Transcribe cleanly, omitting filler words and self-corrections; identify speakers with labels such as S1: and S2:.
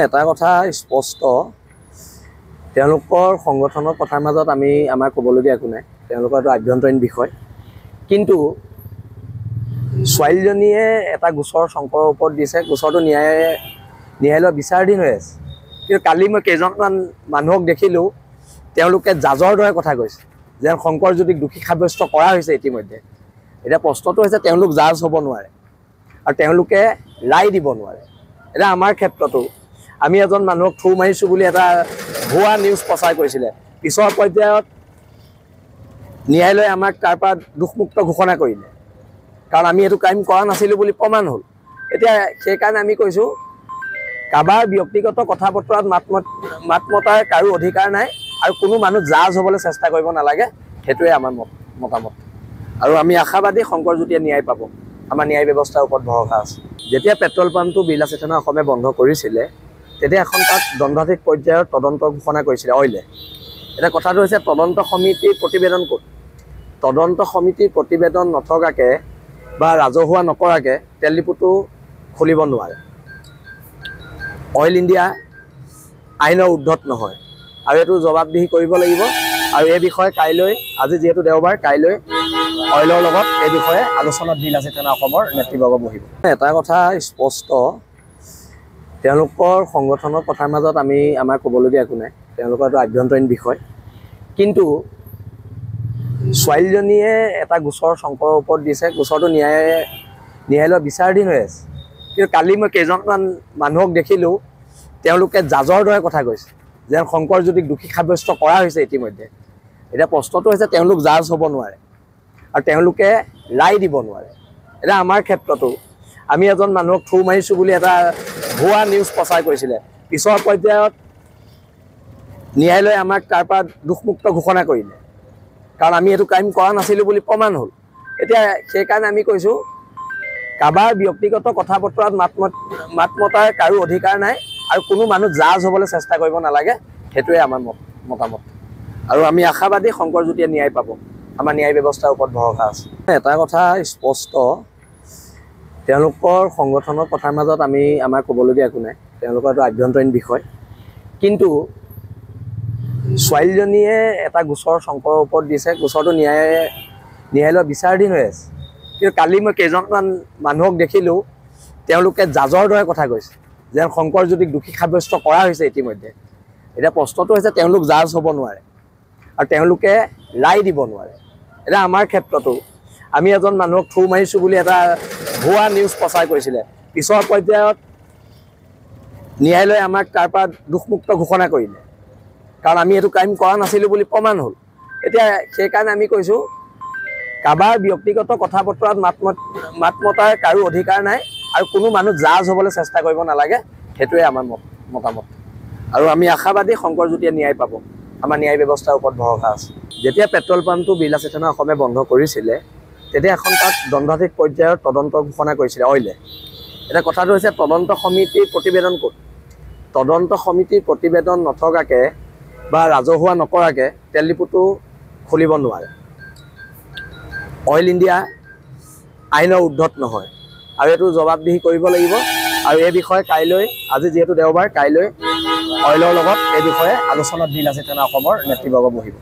S1: এটা কথা স্পষ্ট, তেওঁলোকৰ সংগঠনৰ কথাৰ মাজত আমাৰ ক'বলগীয়া একো নাই। তেওঁলোকৰ এটা আভ্যন্তৰীণ বিষয়। কিন্তু ছোৱালীজনীয়ে এটা গোচৰ শংকৰৰ ওপৰত দিছে, গোচৰটো ন্যায়ালয়ৰ বিচাৰাধীন হৈ আছে। কিন্তু কালি মই কেইজনমান মানুহক দেখিলোঁ, তেওঁলোকে জাজৰ দৰে কথা কৈছে যেন শংকৰজ্যোতিক দোষী সাব্যস্ত কৰা হৈছে ইতিমধ্যে। এতিয়া প্ৰশ্নটো হৈছে তেওঁলোক জাজ হ'ব নোৱাৰে আৰু তেওঁলোকে ৰায় দিব নোৱাৰে। এতিয়া আমাৰ ক্ষেত্ৰতো আমি এজন মানুহক থু মাৰিছোঁ বুলি এটা ভুৱা নিউজ প্ৰচাৰ কৰিছিলে, পিছৰ পৰ্যায়ত ন্যায়ালয়ে আমাক তাৰ পৰা দোষমুক্ত ঘোষণা কৰিলে, কাৰণ আমি এইটো ক্ৰাইম কৰা নাছিলোঁ বুলি প্ৰমাণ হ'ল। এতিয়া সেইকাৰণে আমি কৈছোঁ, কাৰোবাৰ ব্যক্তিগত কথা বতৰাত মাত মতাৰ কাৰো অধিকাৰ নাই আৰু কোনো মানুহ জাজ হ'বলৈ চেষ্টা কৰিব নালাগে। সেইটোৱে আমাৰ মতামত। আৰু আমি আশাবাদী শংকৰজ্যোতিয়ে ন্যায় পাব। আমাৰ ন্যায় ব্যৱস্থাৰ ওপৰত ভৰসা আছে। যেতিয়া পেট্ৰল পাম্পটো বিৰলা চেতনা অসমে বন্ধ কৰিছিলে, তেতিয়া এখন তাত দণ্ডাধীশ পৰ্যায়ৰ তদন্ত ঘোষণা কৰিছিলে অইলে। এতিয়া কথাটো হৈছে, তদন্ত সমিতিৰ প্ৰতিবেদন ক'ত? তদন্ত সমিতিৰ প্ৰতিবেদন নথকাকৈ বা ৰাজহুৱা নকৰাকৈ তেল ডিপুটো খুলিব নোৱাৰে। অইল ইণ্ডিয়া আইনৰ উৰ্ধত নহয় আৰু এইটো জবাবদিহি কৰিব লাগিব। আৰু এই বিষয়ে কাইলৈ, আজি যিহেতু দেওবাৰ, কাইলৈ অইলৰ লগত এই বিষয়ে আলোচনাত বিৰলা চেতনা অসমৰ নেতৃবৰ্গ বহিব। এটা কথা স্পষ্ট, তেওঁলোকৰ সংগঠনৰ কথাৰ মাজত আমাৰ ক'বলগীয়া একো নাই। তেওঁলোকৰ এটা আভ্যন্তৰীণ বিষয়। কিন্তু ছোৱালীজনীয়ে এটা গোচৰ শংকৰৰ ওপৰত দিছে, গোচৰটো ন্যায়ালয়ৰ বিচাৰাধীন হৈ আছে। কিন্তু কালি মই কেইজনমান মানুহক দেখিলোঁ, তেওঁলোকে জাজৰ দৰে কথা কৈছে যেন শংকৰজ্যোতিক দোষী সাব্যস্ত কৰা হৈছে ইতিমধ্যে। এতিয়া প্ৰশ্নটো হৈছে, তেওঁলোক জাজ হ'ব নোৱাৰে আৰু তেওঁলোকে ৰায় দিব নোৱাৰে। এতিয়া আমাৰ ক্ষেত্ৰতো আমি এজন মানুহক থু মাৰিছোঁ বুলি এটা ভুৱা নিউজ প্ৰচাৰ কৰিছিলে, পিছৰ পৰ্যায়ত ন্যায়ালয়ে আমাক তাৰ পৰা দোষমুক্ত ঘোষণা কৰিলে, কাৰণ আমি এইটো ক্ৰাইম কৰা নাছিলোঁ বুলি প্ৰমাণ হ'ল। এতিয়া সেইকাৰণে আমি কৈছোঁ, কাৰোবাৰ ব্যক্তিগত কথা বতৰাত মাত মতাৰ কাৰো অধিকাৰ নাই আৰু কোনো মানুহ জাজ হ'বলৈ চেষ্টা কৰিব নালাগে। সেইটোৱে আমাৰ মতামত। আৰু আমি আশাবাদী শংকৰজ্যোতিয়ে ন্যায় পাব। আমাৰ ন্যায় ব্যৱস্থাৰ ওপৰত ভৰসা আছে। এটা কথা স্পষ্ট, তেওঁলোকৰ সংগঠনৰ কথাৰ মাজত আমাৰ ক'বলগীয়া একো নাই। তেওঁলোকৰ এটা আভ্যন্তৰীণ বিষয়। কিন্তু ছোৱালীজনীয়ে এটা গোচৰ শংকৰৰ ওপৰত দিছে, গোচৰটো ন্যায়ালয়ৰ বিচাৰাধীন হৈ আছে। কিন্তু কালি মই কেইজনমান মানুহক দেখিলোঁ, তেওঁলোকে জাজৰ দৰে কথা কৈছে যেন শংকৰজ্যোতিক দোষী সাব্যস্ত কৰা হৈছে ইতিমধ্যে। এতিয়া প্ৰশ্নটো হৈছে, তেওঁলোক জাজ হ'ব নোৱাৰে আৰু তেওঁলোকে ৰায় দিব নোৱাৰে। এতিয়া আমাৰ ক্ষেত্ৰতো আমি এজন মানুহক থু মাৰিছোঁ বুলি এটা ভুৱা নিউজ প্ৰচাৰ কৰিছিলে, পিছৰ পৰ্যায়ত ন্যায়ালয়ে আমাক তাৰ পৰা দোষমুক্ত ঘোষণা কৰিলে, কাৰণ আমি এইটো ক্ৰাইম কৰা নাছিলোঁ বুলি প্ৰমাণ হ'ল। এতিয়া সেইকাৰণে আমি কৈছোঁ, কাৰোবাৰ ব্যক্তিগত কথা বতৰাত মাত মতাৰ কাৰো অধিকাৰ নাই আৰু কোনো মানুহ জাজ হ'বলৈ চেষ্টা কৰিব নালাগে। সেইটোৱে আমাৰ মতামত। আৰু আমি আশাবাদী শংকৰজ্যোতিয়ে ন্যায় পাব। আমাৰ ন্যায় ব্যৱস্থাৰ ওপৰত ভৰসা আছে। যেতিয়া পেট্ৰল পাম্পটো বিৰলা চেতনা অসমে বন্ধ কৰিছিলে, তেতিয়া এখন তাত দণ্ডাধীশ পৰ্যায়ৰ তদন্ত ঘোষণা কৰিছিলে অইলে। এতিয়া কথাটো হৈছে, তদন্ত সমিতিৰ প্ৰতিবেদন ক'ত? তদন্ত সমিতিৰ প্ৰতিবেদন নথকাকৈ বা ৰাজহুৱা নকৰাকৈ তেল ডিপুটো খুলিব নোৱাৰে। অইল ইণ্ডিয়া আইনৰ উৰ্ধত নহয় আৰু এইটো জবাবদিহি কৰিব লাগিব। আৰু এই বিষয়ে কাইলৈ, আজি যিহেতু দেওবাৰ, কাইলৈ অইলৰ লগত এই বিষয়ে আলোচনাত বিৰলা চেতনা অসমৰ নেতৃবৰ্গ বহিব।